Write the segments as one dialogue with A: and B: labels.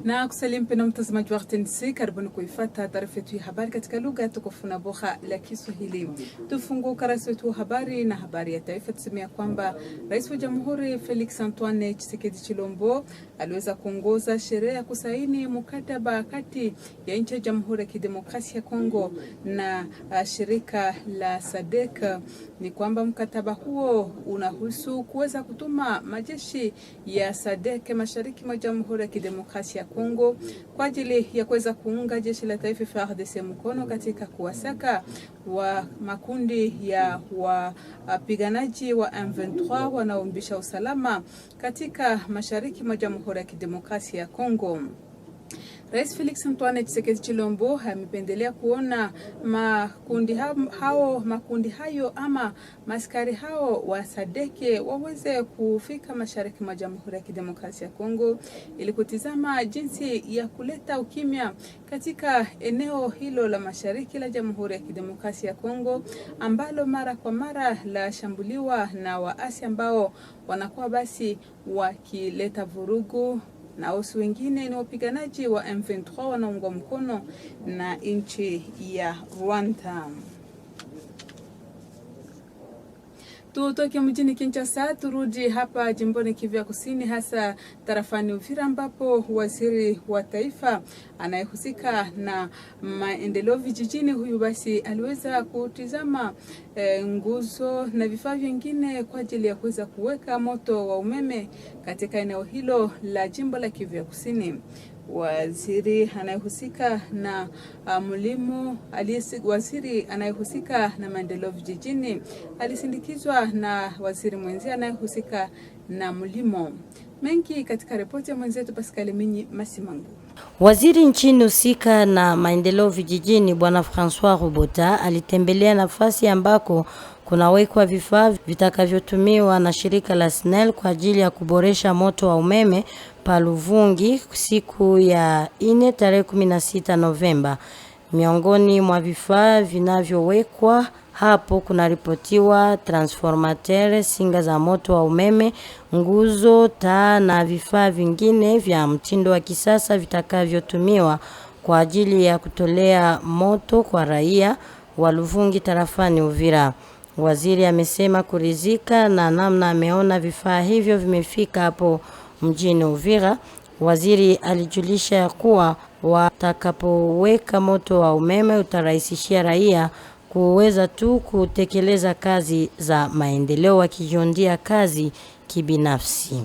A: Na kusalimu pena mtazamaji wa RTNC, karibuni kuifuata taarifa yetu ya habari katika lugha tukufu na bora la Kiswahili. Tufungue ukurasa wetu wa habari na habari ya taifa. Tusemea kwamba Rais wa Jamhuri Felix Antoine Tshisekedi Tshilombo aliweza kuongoza sherehe ya kusaini mkataba kati ya nchi ya Jamhuri ya Kidemokrasia ya Kongo na shirika la SADC. Ni kwamba mkataba huo unahusu kuweza kutuma majeshi ya SADC mashariki mwa Jamhuri ya Kidemokrasia ya Kongo kwa ajili ya kuweza kuunga jeshi la taifa FARDC mkono katika kuwasaka wa makundi ya wapiganaji wa M23 wanaombisha usalama katika mashariki mwa Jamhuri ya Kidemokrasia ya Kongo. Rais Felix Antoine Tshisekedi Tshilombo amependelea kuona makundi hayo ama maskari hao wa SADC waweze kufika mashariki mwa Jamhuri ya Kidemokrasia ya Kongo ili kutizama jinsi ya kuleta ukimya katika eneo hilo la mashariki la Jamhuri ya Kidemokrasia ya Kongo ambalo mara kwa mara la shambuliwa na waasi ambao wanakuwa basi wakileta vurugu na wasu wengine ni wapiganaji wa M23 wanaungwa mkono na nchi ya Rwanda. Tutoke mjini Kinshasa turudi hapa jimboni Kivu ya Kusini, hasa tarafani Uvira, ambapo waziri wa taifa anayehusika na maendeleo vijijini huyu basi aliweza kutizama nguzo na vifaa vingine kwa ajili ya kuweza kuweka moto wa umeme katika eneo hilo la jimbo la Kivu ya Kusini. Waziri anayehusika na waziri anayehusika na maendeleo vijijini alisindikizwa na waziri mwenzi anayehusika na mlimo. Mengi katika ripoti ya mwenzetu Pascal Minyi Masimangu.
B: Waziri nchini husika na maendeleo vijijini Bwana François Robota alitembelea nafasi ambako kunawekwa vifaa vitakavyotumiwa na shirika la SNEL kwa ajili ya kuboresha moto wa umeme Paluvungi siku ya 4 tarehe 16 Novemba. Miongoni mwa vifaa vinavyowekwa hapo kunaripotiwa transformateur, singa za moto wa umeme, nguzo, taa na vifaa vingine vya mtindo wa kisasa vitakavyotumiwa kwa ajili ya kutolea moto kwa raia wa Luvungi tarafani Uvira. Waziri amesema kuridhika na namna ameona vifaa hivyo vimefika hapo mjini Uvira. Waziri alijulisha ya kuwa watakapoweka moto wa umeme utarahisishia raia kuweza tu kutekeleza kazi za maendeleo wakijiondia kazi kibinafsi.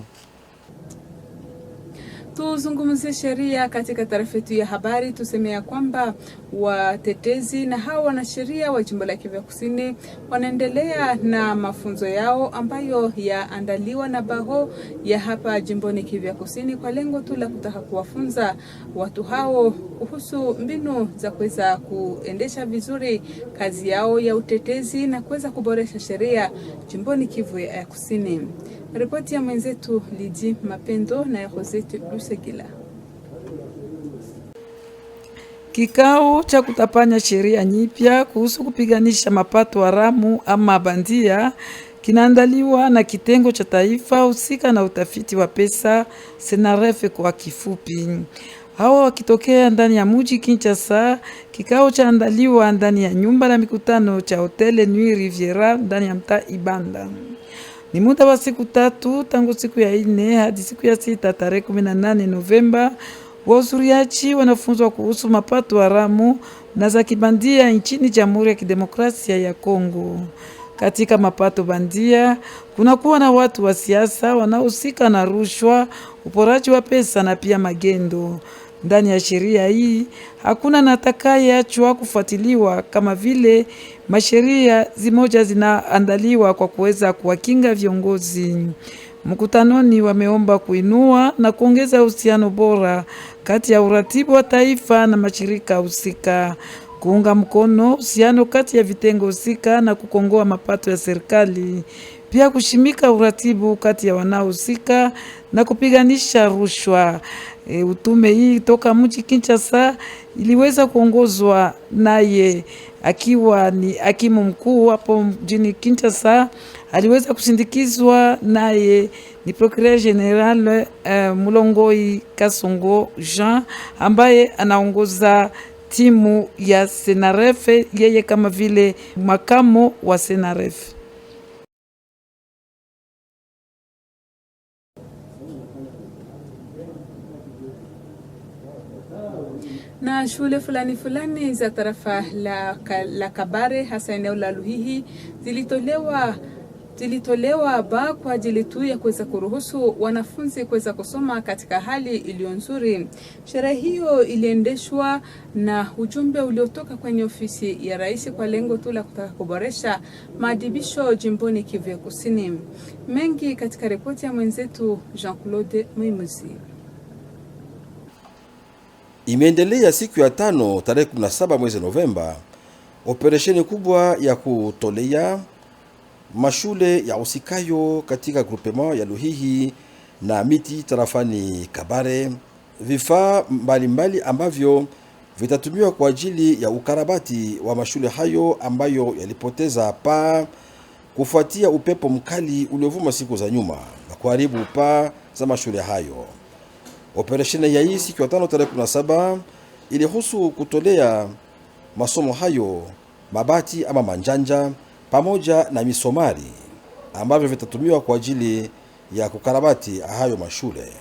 A: Tuzungumzie sheria katika taarifa yetu ya habari. Tusemea kwamba watetezi na hao wanasheria wa jimbo la Kivu ya Kusini wanaendelea na mafunzo yao ambayo yaandaliwa na Baho ya hapa jimboni Kivu ya Kusini kwa lengo tu la kutaka kuwafunza watu hao kuhusu mbinu za kuweza kuendesha vizuri kazi yao ya utetezi na kuweza kuboresha sheria jimboni Kivu ya Kusini. Ripoti ya mwenzetu Lidi Mapendo na Rosette Lusegila.
C: Kikao cha kutapanya sheria nyipya kuhusu kupiganisha mapato haramu ama bandia kinaandaliwa na kitengo cha taifa husika na utafiti wa pesa SENAREF kwa kifupi. Hao wakitokea ndani ya mji Kinshasa. Kikao cha andaliwa ndani ya nyumba la mikutano cha Hotel Nuit Riviera ndani ya mtaa Ibanda. Ni muda wa siku 3 tangu siku ya 4 hadi siku ya 6 tarehe 18 Novemba. Wahudhuriaji wanafunzwa kuhusu mapato haramu na za kibandia nchini Jamhuri ya Kidemokrasia ya Kongo. Katika mapato bandia kunakuwa na watu wa siasa wanaohusika na rushwa, uporaji wa pesa na pia magendo. Ndani ya sheria hii hakuna natakayeachwa kufuatiliwa, kama vile masheria zimoja zinaandaliwa kwa kuweza kuwakinga viongozi. Mkutanoni wameomba kuinua na kuongeza uhusiano bora kati ya uratibu wa taifa na mashirika husika, kuunga mkono uhusiano kati ya vitengo husika na kukongoa mapato ya serikali, pia kushimika uratibu kati ya wanaohusika na kupiganisha rushwa. Utume hii toka mji Kinshasa iliweza kuongozwa naye akiwa ni hakimu mkuu hapo mjini Kinshasa, aliweza kusindikizwa naye ni Procureur General Mulongoi Kasongo Jean ambaye anaongoza timu ya Senaref, yeye kama vile makamo wa Senaref.
A: Na shule fulani za tarafa la Kabare hasa eneo la Luhihi zilitolewa kwa ajili tu ya kuweza kuruhusu wanafunzi kuweza kusoma katika hali iliyo nzuri. Sherehe hiyo iliendeshwa na ujumbe uliotoka kwenye ofisi ya rais kwa lengo tu la kutaka kuboresha maadibisho jimboni Kivu Kusini. Mengi katika ripoti ya mwenzetu Jean-Claude Mwimuzi.
D: Imeendelea siku ya 5 tarehe 17 mwezi Novemba operesheni kubwa ya kutolea mashule ya usikayo katika groupement ya Luhihi na Miti tarafani Kabare vifaa mbalimbali ambavyo vitatumiwa kwa ajili ya ukarabati wa mashule hayo ambayo yalipoteza paa kufuatia upepo mkali uliovuma siku za nyuma na kuharibu paa za mashule hayo. Operesheni ya hii siku ya 5 tarehe 17 ilihusu kutolea masomo hayo mabati ama manjanja pamoja na misomari ambavyo vitatumiwa kwa ajili ya kukarabati hayo mashule.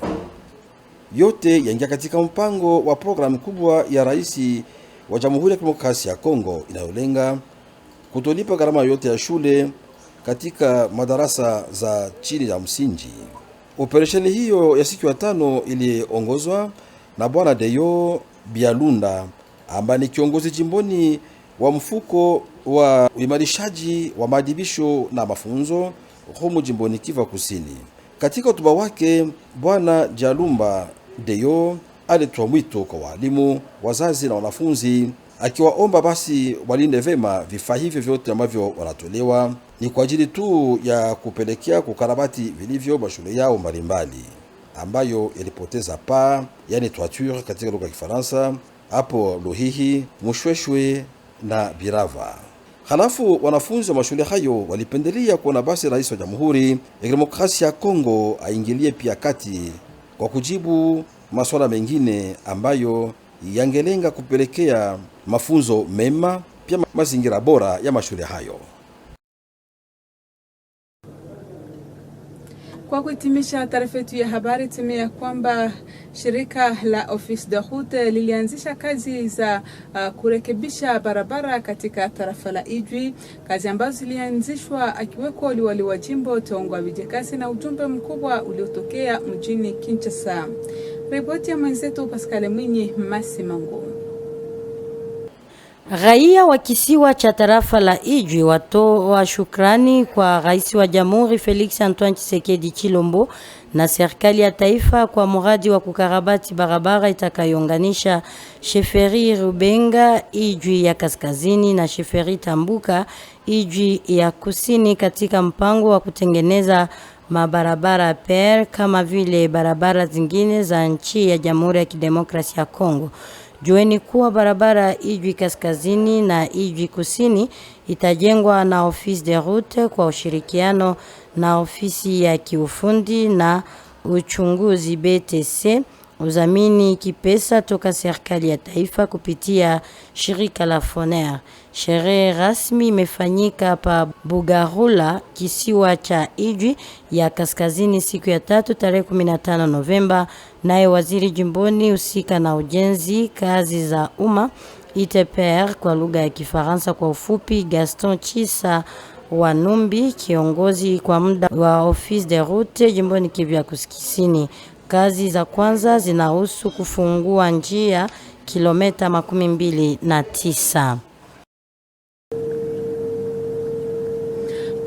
D: Yote yaingia katika mpango wa programu kubwa ya Rais wa Jamhuri ya Kidemokrasia ya Kongo inayolenga kutolipa gharama yote ya shule katika madarasa za chini ya msingi. Operesheni hiyo ya siku ya 5 iliongozwa na Bwana Deyo Bialunda ambaye ni kiongozi jimboni wa mfuko wa uimarishaji wa maadibisho na mafunzo humu jimboni Kivu Kusini. Katika hotuba wake, Bwana Jalumba Deyo alitoa mwito kwa walimu, wazazi na wanafunzi akiwaomba basi walinde vema vifaa hivyo vyote ambavyo wanatolewa ni kwa ajili tu ya kupelekea kukarabati vilivyo mashule yao mbalimbali ambayo yalipoteza paa, yani toiture katika lugha ya Kifaransa, hapo Luhihi, Mushweshwe na Birava. Halafu wanafunzi wa mashule hayo walipendelea kuona basi Rais wa Jamhuri ya Kidemokrasia ya Kongo aingilie pia kati kwa kujibu masuala mengine ambayo yangelenga kupelekea mafunzo mema pia mazingira bora ya mashule hayo.
A: Kwa kuhitimisha taarifa yetu ya habari, tumia kwamba shirika la Office de Route lilianzisha kazi za kurekebisha barabara katika tarafa la Ijwi, kazi ambazo zilianzishwa akiweko liwali wa jimbo Tongwa Vijekasi na ujumbe mkubwa uliotokea mjini Kinshasa. Ripoti ya mwenzetu Pascal Mwinyi Masimango.
B: Raia wa kisiwa cha tarafa la Ijwi watoa shukrani kwa Rais wa Jamhuri Felix Antoine Tshisekedi Chilombo na serikali ya taifa kwa mradi wa kukarabati barabara itakayounganisha Sheferi Rubenga Ijwi ya kaskazini na Sheferi Tambuka Ijwi ya kusini katika mpango wa kutengeneza mabarabara per kama vile barabara zingine za nchi ya Jamhuri ya Kidemokrasia ya Kongo. Jueni kuwa barabara Ijwi kaskazini na Ijwi kusini itajengwa na Office de Route kwa ushirikiano na ofisi ya kiufundi na uchunguzi BTC, uzamini kipesa toka serikali ya taifa kupitia shirika la Foner. Sherehe rasmi imefanyika pa Bugarula, kisiwa cha Ijwi ya kaskazini siku ya 3 tarehe 15 Novemba, naye waziri jimboni husika na ujenzi kazi za umma ITPR kwa lugha ya Kifaransa kwa ufupi, Gaston Chisa Wanumbi, kiongozi kwa muda wa Office de Route jimboni Kivu Kusini. Kazi za kwanza zinahusu kufungua njia kilomita 29.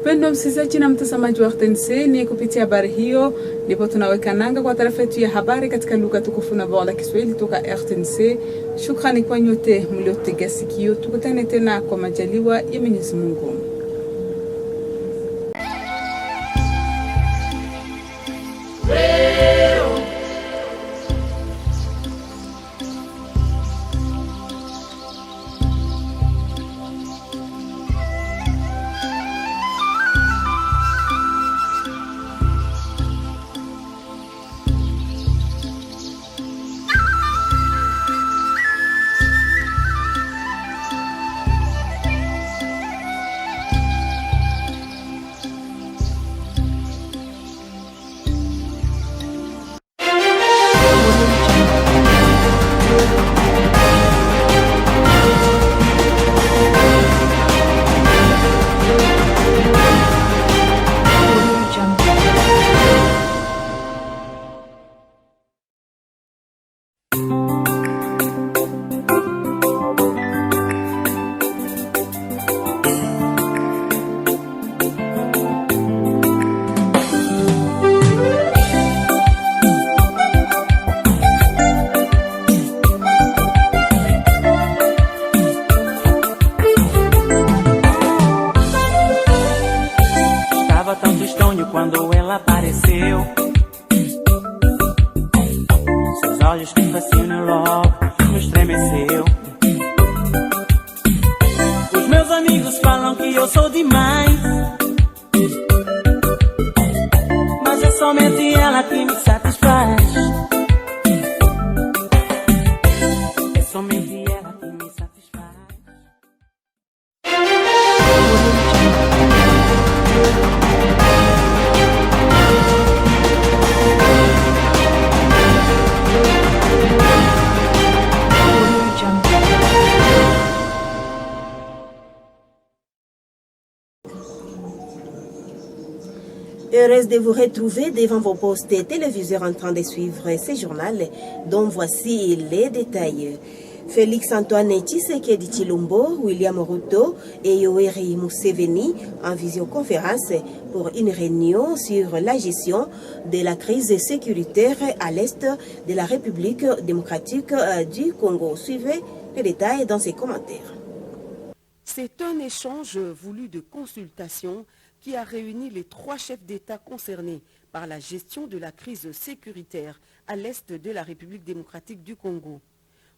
A: Pendo msikizaji na mtazamaji wa RTNC, ni kupitia habari hiyo ndipo tunaweka nanga kwa taarifa yetu ya habari katika lugha tukufu na bora la Kiswahili toka RTNC. Shukrani kwa nyote mliotega sikio. Tukutane tena kwa majaliwa ya Mwenyezi Mungu.
E: olhos que fascinam logo me estremeceu. Os meus amigos falam que eu sou demais, mas é somente ela que me satisfaz. É somente ela que me satisfaz.
F: Heureuse de vous retrouver devant vos postes téléviseurs en train de suivre ce journal dont voici les détails. Félix Antoine Tshisekedi Tshilombo, William Ruto et Yoweri Museveni en visioconférence pour une réunion sur la gestion de la crise sécuritaire à l'est de la République démocratique du Congo. Suivez les détails dans ces commentaires.
G: C'est un échange voulu de consultation qui a réuni les 3 chefs d'État concernés par la gestion de la crise sécuritaire à l'est de la République démocratique du Congo.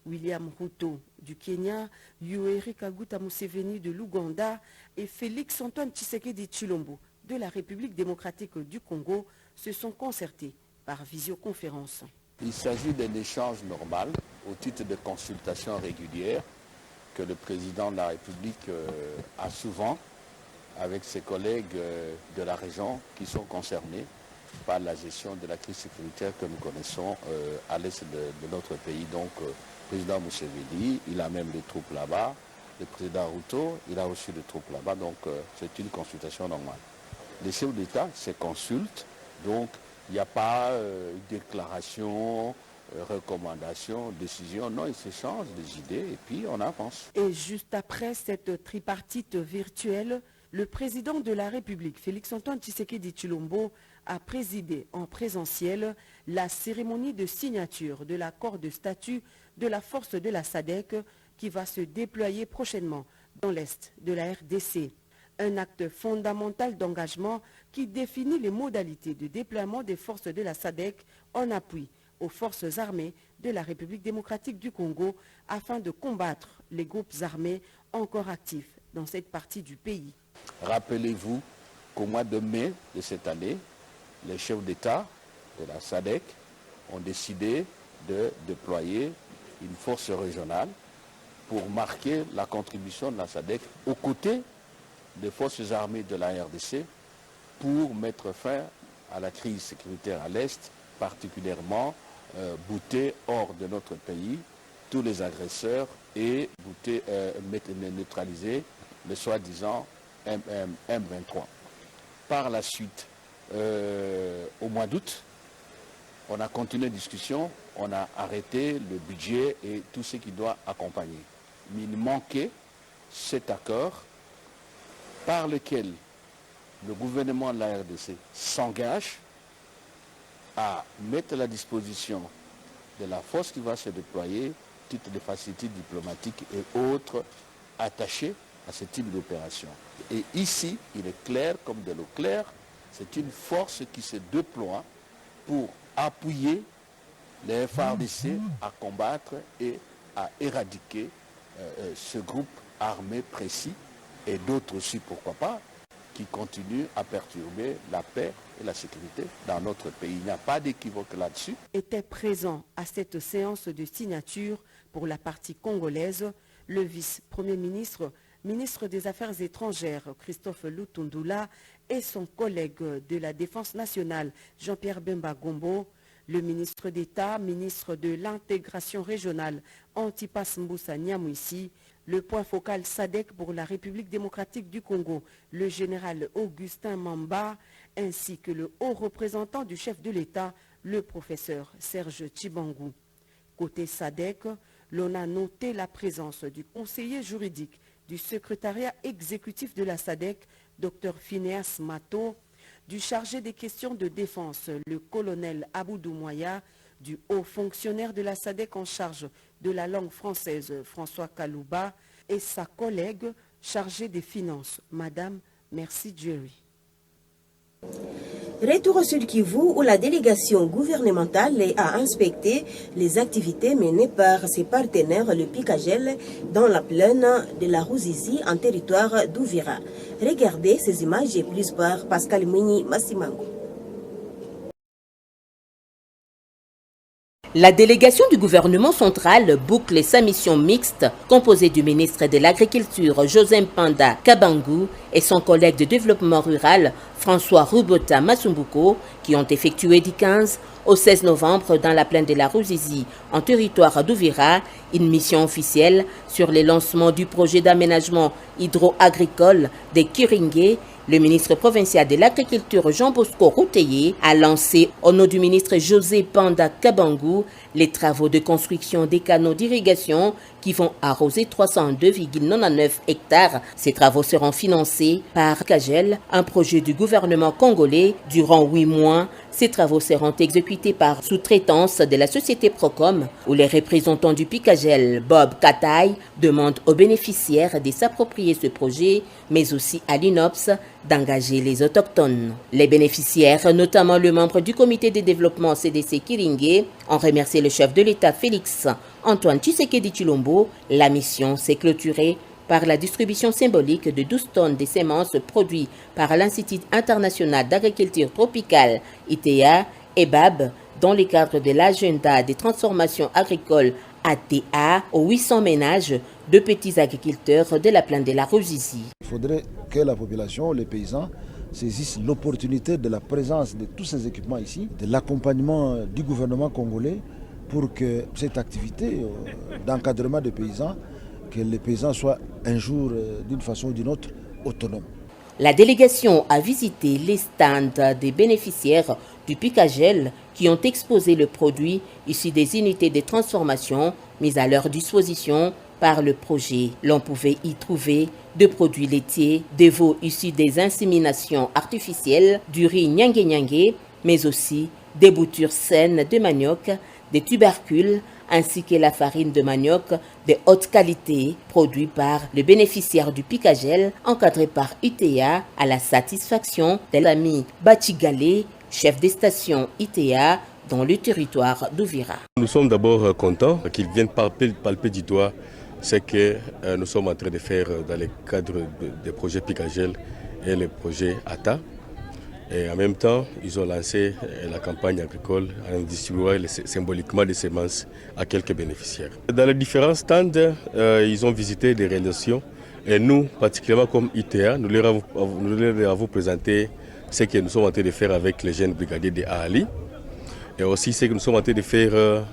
G: William Ruto du Kenya, Yoweri Kaguta Museveni de l'Ouganda et Félix Antoine Tshisekedi Tshilombo de la République démocratique du Congo se sont concertés par visioconférence.
H: Il s'agit d'un échange normal au titre de consultations régulières que le président de la République a souvent avec ses collègues de la région qui sont concernés par la gestion de la crise sécuritaire que nous connaissons à l'est de notre pays. Donc, le président Museveni, il a même des troupes là-bas. Le président Ruto, il a aussi des troupes là-bas. Donc, c'est une consultation normale. Les chefs d'État se consultent. Donc, il n'y a pas déclaration, recommandation, décision. Non, ils s'échangent des idées et puis on avance.
G: Et juste après cette tripartite virtuelle, le président de la République, Félix Antoine Tshisekedi Tshilombo, a présidé en présentiel la cérémonie de signature de l'accord de statut de la force de la SADC qui va se déployer prochainement dans l'est de la RDC. Un acte fondamental d'engagement qui définit les modalités de déploiement des forces de la SADC en appui aux forces armées de la République démocratique du Congo afin de combattre les groupes armés encore actifs dans cette partie du pays.
H: Rappelez-vous qu'au mois de mai de cette année, les chefs d'État de la SADC ont décidé de déployer une force régionale pour marquer la contribution de la SADC aux côtés des forces armées de la RDC pour mettre fin à la crise sécuritaire à l'Est, particulièrement bouter hors de notre pays tous les agresseurs et neutraliser le soi-disant M23. Par la suite, au mois d'août, on a continué la discussion, on a arrêté le budget et tout ce qui doit accompagner. Mais il manquait cet accord par lequel le gouvernement de la RDC s'engage à mettre à la disposition de la force qui va se déployer, titre de facilités diplomatiques et autres attachés à ce type d'opération. Et ici, il est clair comme de l'eau claire, c'est une force qui se déploie pour appuyer les FARDC à combattre et à éradiquer ce groupe armé précis et d'autres aussi, pourquoi pas, qui continuent à perturber la paix et la sécurité dans notre pays. Il n'y a pas d'équivoque là-dessus.
G: Était présent à cette séance de signature pour la partie congolaise le vice-premier ministre, ministre des Affaires étrangères Christophe Lutundula et son collègue de la Défense nationale Jean-Pierre Bemba Gombo, le ministre d'État, ministre de l'intégration régionale Antipas Mbusa Nyamwisi, le point focal SADC pour la République démocratique du Congo, le général Augustin Mamba, ainsi que le haut représentant du chef de l'État, le professeur Serge Tshibangou. Côté SADC, l'on a noté la présence du conseiller juridique du secrétariat exécutif de la SADC, Dr Phineas Mato, du chargé des questions de défense, le colonel Aboudou Moya, du haut fonctionnaire de la SADC en charge de la langue française, François Kalouba, et sa collègue chargée des finances, Madame Merci Jerry.
F: Retour au Sud Kivu où la délégation gouvernementale a inspecté les activités menées par ses partenaires le Picagel dans la plaine de la Ruzizi en territoire d'Uvira. Regardez ces images et plus par Pascal Mouni Massimango.
I: La délégation du gouvernement central boucle sa mission mixte composée du ministre de l'Agriculture José Mpanda Kabangu et son collègue de développement rural François Rubota Masumbuko qui ont effectué du 15 au 16 novembre dans la plaine de la Ruzizi en territoire d'Uvira une mission officielle sur le lancement du projet d'aménagement hydro-agricole des Kiringé. Le ministre provincial de l'Agriculture Jean Bosco Routeye a lancé au nom du ministre José Panda Kabangu les travaux de construction des canaux d'irrigation qui vont arroser 302,99 hectares. Ces travaux seront financés par Cagel, un projet du gouvernement congolais. Durant 8 mois, ces travaux seront exécutés par sous-traitance de la société Procom, où les représentants du Picagel, Bob Kataï, demandent aux bénéficiaires de s'approprier ce projet, mais aussi à l'INOPS d'engager les autochtones. Les bénéficiaires, notamment le membre du comité de développement CDC Kiringé, ont remercié le chef de l'État Félix Antoine Tshisekedi Tshilombo. La mission s'est clôturée par la distribution symbolique de 12 tonnes de semences produites par l'Institut international d'agriculture tropicale ITA et BAB dans le cadre de l'agenda des transformations agricoles ATA aux 800 ménages de petits agriculteurs de la plaine de la Ruzizi.
J: Il faudrait que la population, les paysans, saisissent l'opportunité de la présence de tous ces équipements ici, de l'accompagnement du gouvernement congolais pour que cette activité d'encadrement des paysans, que les paysans soient un jour, d'une façon ou d'une autre, autonomes.
I: La délégation a visité les stands des bénéficiaires du Picagel qui ont exposé le produit issu des unités de transformation mises à leur disposition par le projet. L'on pouvait y trouver de produits laitiers, des veaux issus des inséminations artificielles, du riz nyangé, mais aussi des boutures saines de manioc, des tubercules, ainsi que la farine de manioc de haute qualité produite par le bénéficiaire du Picagel, encadré par ITA à la satisfaction de l'ami Bachigale, chef des stations ITA dans le territoire d'Uvira.
K: Nous sommes d'abord contents qu'ils viennent palper du doigt ce que nous sommes en train de faire dans le cadre des projets Picagel et les projets ATA. Et en même temps, ils ont lancé la campagne agricole en distribuant symboliquement des semences à quelques bénéficiaires. Dans les différents stands, ils ont visité des réalisations et nous, particulièrement comme ITA, nous leur avons présenté ce que nous sommes en train de faire avec les jeunes brigadiers de Ali et aussi ce que nous sommes en train de faire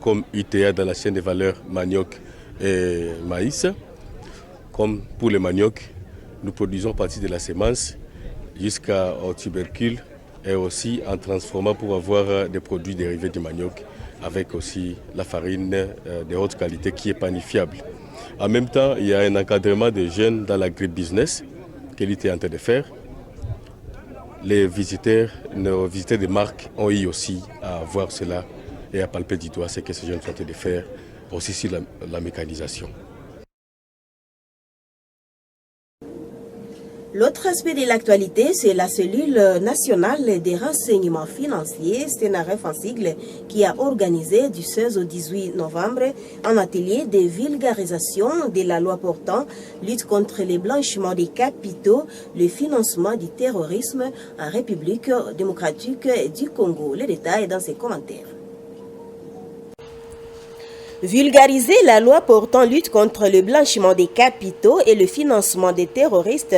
K: comme ITA dans la chaîne de valeur manioc et maïs. Comme pour le manioc, nous produisons partie de la semence jusqu'au tubercule et aussi en transformant pour avoir des produits dérivés du manioc avec aussi la farine de haute qualité qui est panifiable. En même temps, il y a un encadrement des jeunes dans l'agribusiness que l'ITA est en train de faire. Les visiteurs, nos visiteurs de marque ont eu aussi à voir cela et à palper du doigt ce que ces jeunes sont en train de faire, aussi sur la mécanisation.
F: L'autre aspect de l'actualité, c'est la cellule nationale des renseignements financiers, SENAREF en sigle, qui a organisé du 16 au 18 novembre un atelier de vulgarisation de la loi portant lutte contre les blanchiments des capitaux, le financement du terrorisme en République démocratique du Congo. Les détails dans ses commentaires. Vulgariser la loi portant lutte contre le blanchiment des capitaux et le financement des terroristes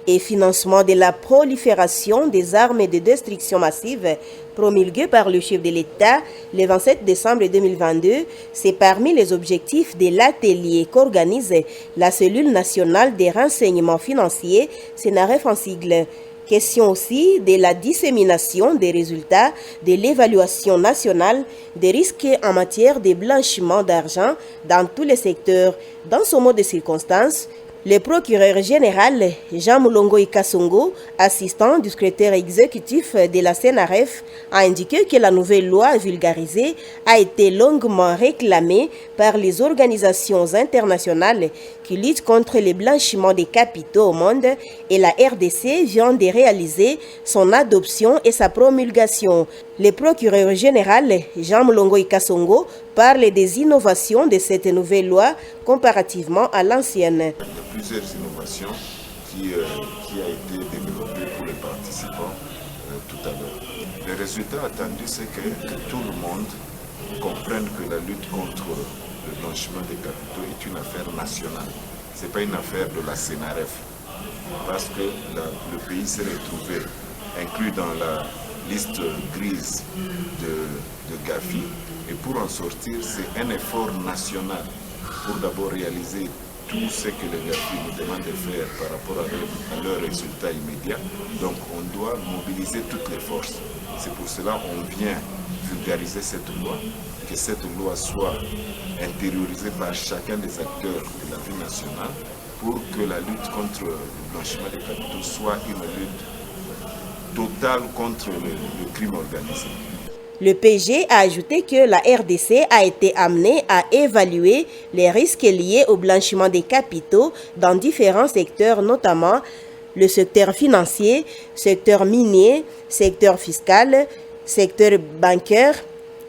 F: et financement de la prolifération des armes de destruction massive promulguée par le chef de l'État le 27 décembre 2022, c'est parmi les objectifs de l'atelier qu'organise la cellule nationale des renseignements financiers, SENAREF en sigle. Question aussi de la dissémination des résultats de l'évaluation nationale des risques en matière de blanchiment d'argent dans tous les secteurs. Dans ce mot de circonstance, Le procureur général Jean Moulongo Ikasongo, assistant du secrétaire exécutif de la CNRF, a indiqué que la nouvelle loi vulgarisée a été longuement réclamée par les organisations internationales qui luttent contre le blanchiment des capitaux au monde et la RDC vient de réaliser son adoption et sa promulgation. Le procureur général Jean Moulongo Ikasongo parle des innovations de cette nouvelle loi comparativement à l'ancienne.
L: Plusieurs innovations qui a été développée pour les participants tout à l'heure. Le résultat attendu, c'est que tout le monde comprenne que la lutte contre le blanchiment des capitaux est une affaire nationale. Ce n'est pas une affaire de la CNRF. Parce que le pays s'est retrouvé inclus dans la liste grise de Gafi. Et pour en sortir, c'est un effort national pour d'abord réaliser tout ce que les Gafi nous demandent de faire par rapport à leurs résultats immédiats. Donc on doit mobiliser toutes les forces. C'est pour cela qu'on vient vulgariser cette loi, que cette loi soit intériorisée par chacun des acteurs de la vie nationale pour que la lutte contre le blanchiment des capitaux soit une lutte totale contre le crime organisé.
F: Le PG a ajouté que la RDC a été amenée à évaluer les risques liés au blanchiment des capitaux dans différents secteurs, notamment le secteur financier, secteur minier, secteur fiscal, secteur bancaire,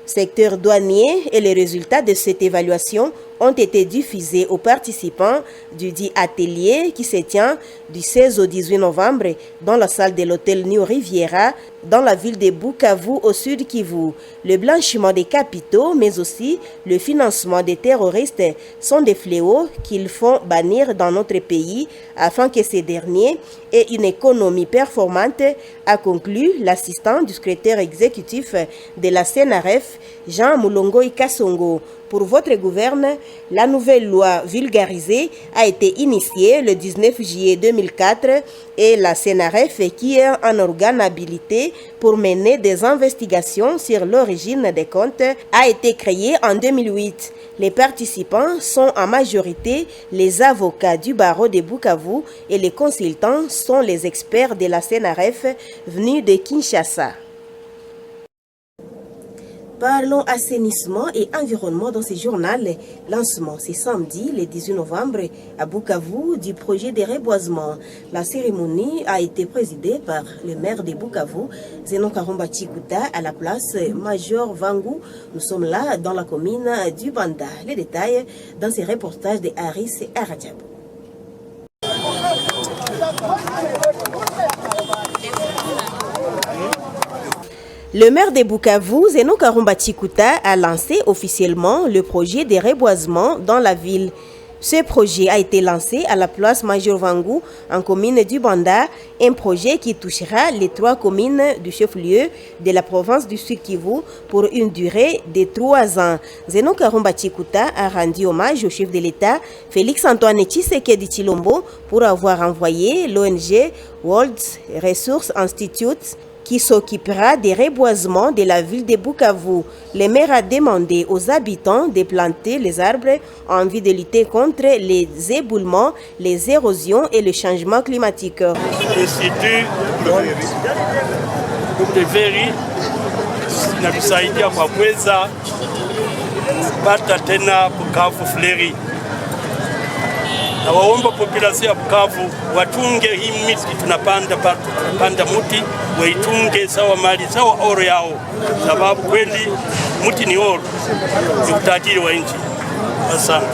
F: secteur douanier, et les résultats de cette évaluation ont été diffusés aux participants du dit atelier qui se tient du 16 au 18 novembre dans la salle de l'hôtel New Riviera dans la ville de Bukavu au sud Kivu. Le blanchiment des capitaux mais aussi le financement des terroristes sont des fléaux qu'il faut bannir dans notre pays afin que ces derniers aient une économie performante, a conclu l'assistant du secrétaire exécutif de la CNRF, Jean Moulongo Ikasongo. Pour votre gouverne, la nouvelle loi vulgarisée a été initiée le 19 juillet 2004 et la CNRF, qui est un organe habilité pour mener des investigations sur l'origine des comptes, a été créée en 2008. Les participants sont en majorité les avocats du barreau de Bukavu et les consultants sont les experts de la CNRF venus de Kinshasa. Parlons assainissement et environnement dans ce journal. Lancement ce samedi, le 18 novembre, à Bukavu, du projet de reboisement. La cérémonie a été présidée par le maire de Bukavu, Zenon Karumba Chikuta, à la place Major Vangu. Nous sommes là dans la commune du Banda. Les détails dans ces reportages de Haris Aradjab. Le maire de Bukavu, Zenon Karumba Chikuta, a lancé officiellement le projet de reboisement dans la ville. Ce projet a été lancé à la place Major Vangu en commune du Banda, un projet qui touchera les 3 communes du chef-lieu de la province du Sud-Kivu pour une durée de 3 ans. Zenon Karumba Chikuta a rendu hommage au chef de l'État, Félix Antoine Tshisekedi Tshilombo, pour avoir envoyé l'ONG World Resource Institute qui s'occupera des reboisements de la ville de Bukavu. Le maire a demandé aux habitants de planter les arbres en vue de lutter contre les éboulements, les érosions et le changement climatique.
M: L'Institut de Veri inatusaidia kwa kuweza kupata tena Bukavu fleri. Na waomba populasi ya Bukavu watunge hii miti tunapanda muti waitunge sawa mali sawa oro yao, sababu kweli muti ni oro, ni utajiri wa nchi. Asante.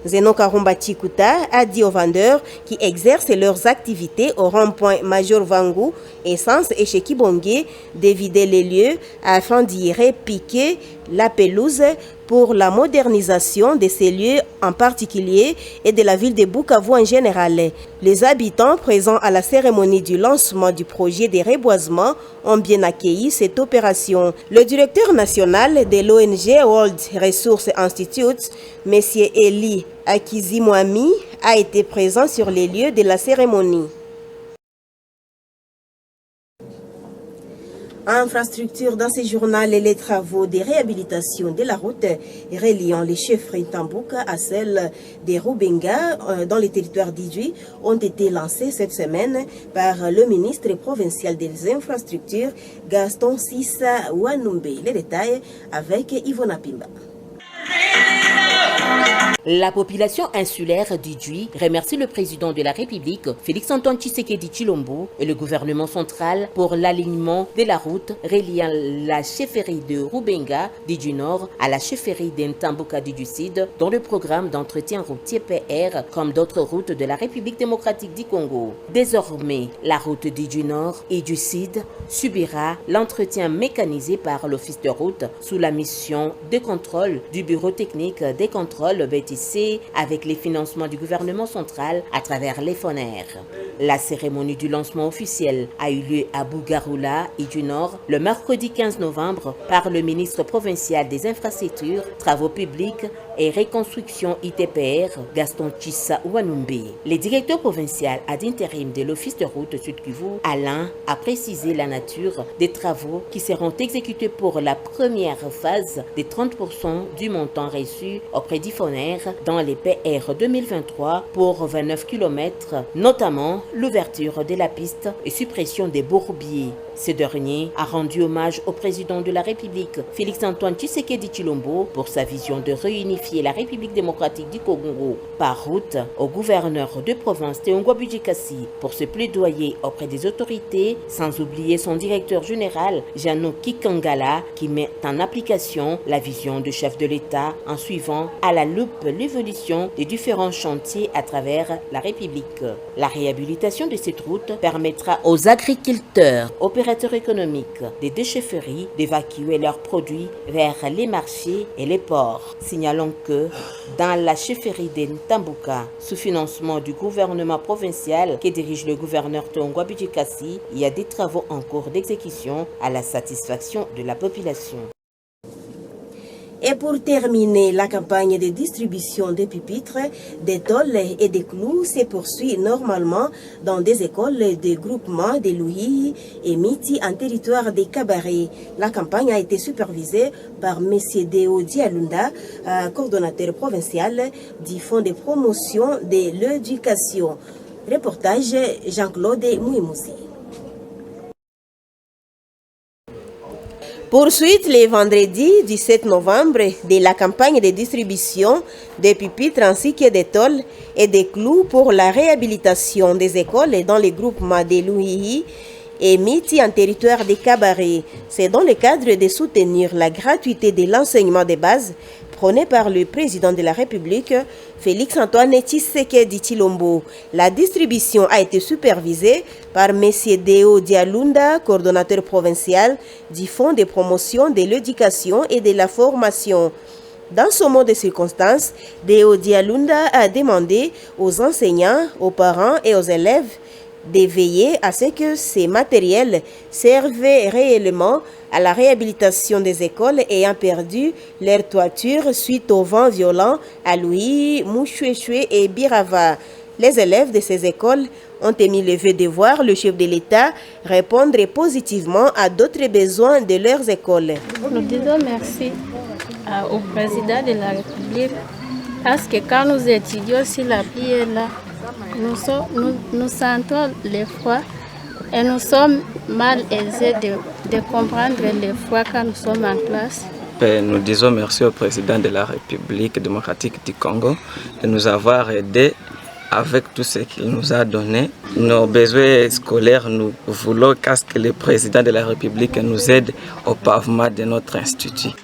F: Zenon Karumba Chikuta a dit aux vendeurs qui exercent leurs activités au rond-point Major Vangu, Essence et chez Kibonge de vider les lieux afin d'y repiquer la pelouse pour la modernisation de ces lieux en particulier et de la ville de Bukavu en général. Les habitants présents à la cérémonie du lancement du projet de reboisement ont bien accueilli cette opération. Le directeur national de l'ONG World Resource Institute, M. Eli Akizimwami, a été présent sur les lieux de la cérémonie. Infrastructure dans ce journal, les travaux de réhabilitation de la route reliant les chefferies Tambouka à celle des Rubenga dans les territoires d'Idjui ont été lancés cette semaine par le ministre provincial des infrastructures Gaston Sissa Wanumbe. Les détails avec Yvonna Pimba.
I: La population insulaire d'Idjui remercie le président de la République, Félix-Antoine Tshisekedi Tshilombo, et le gouvernement central pour l'alignement de la route reliant la chefferie de Rubenga d'Idjui Nord à la chefferie d'Ntambuka d'Idjui Sud dans le programme d'entretien routier PR comme d'autres routes de la République démocratique du Congo. Désormais, la route d'Idjui Nord et du Sud subira l'entretien mécanisé par l'office de route sous la mission de contrôle du bureau technique des contrôles BTC avec les financements du gouvernement central à travers les FONER. La cérémonie du lancement officiel a eu lieu à Bougaroula et du Nord le mercredi 15 novembre par le ministre provincial des infrastructures, travaux publics et reconstruction ITPR, Gaston Sissa Wanumbe. Le directeur provincial ad intérim de l'office de route Sud-Kivu, Alain, a précisé la nature des travaux qui seront exécutés pour la première phase des 30% du montant reçu auprès d'IFONER dans les PR 2023 pour 29 km, notamment l'ouverture de la piste et suppression des bourbiers. Ce dernier a rendu hommage au président de la République, Félix-Antoine Tshisekedi Tshilombo, pour sa vision de réunifier la République démocratique du Congo par route, au gouverneur de province Théongwa Budjikasi pour se plaidoyer auprès des autorités, sans oublier son directeur général, Jano Kikangala, qui met en application la vision du chef de l'État en suivant à la loupe l'évolution des différents chantiers à travers la République. La réhabilitation de cette route permettra aux agriculteurs, opérateurs économiques des deux chefferies d'évacuer leurs produits vers les marchés et les ports. Signalons que dans la chefferie d'Ntambuka, sous financement du gouvernement provincial que dirige le gouverneur Théongwa Budjikasi, il y a des travaux en cours d'exécution à la satisfaction de la population.
F: Et pour terminer, la campagne de distribution des pupitres, des tôles et des clous se poursuit normalement dans des écoles de groupement de Louhi et Miti en territoire des Cabarets. La campagne a été supervisée par M. Deo Dialunda, coordonnateur provincial du Fonds de promotion de l'éducation. Reportage Jean-Claude Mouimouzi. Poursuite le vendredi 17 novembre de la campagne de distribution des pupitres ainsi que des tôles et des clous pour la réhabilitation des écoles dans les groupements de Louhi et Miti en territoire des Cabarets. C'est dans le cadre de soutenir la gratuité de l'enseignement de base prôné par le président de la République, Félix-Antoine Tshisekedi Tshilombo. La distribution a été supervisée par M. Deo Dialunda, coordonnateur provincial du Fonds de promotion de l'éducation et de la formation. Dans ce mot de circonstance, Deo Dialunda a demandé aux enseignants, aux parents et aux élèves de veiller à ce que ces matériels servent réellement à la réhabilitation des écoles ayant perdu leur toiture suite au vent violent à Louhi, Mouchouéchoué et Birava. Les élèves de ces écoles ont émis le vœu de voir le chef de l'État répondre positivement à d'autres besoins de leurs écoles.
N: Nous disons merci au président de la République parce que quand nous étudions sur la pluie est là, nous sentons l'effroi et nous sommes mal aisés de comprendre l'effroi quand nous sommes en classe.
O: Nous disons merci au président de la République démocratique du Congo de nous avoir aidés avec tout ce qu'il nous a donné. Nos besoins scolaires, nous voulons que le président de la République nous aide au pavement de notre institut.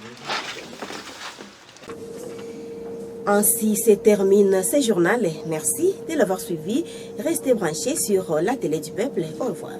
F: Ainsi se termine ce journal. Merci de l'avoir suivi. Restez branchés sur la télé du peuple. Au revoir.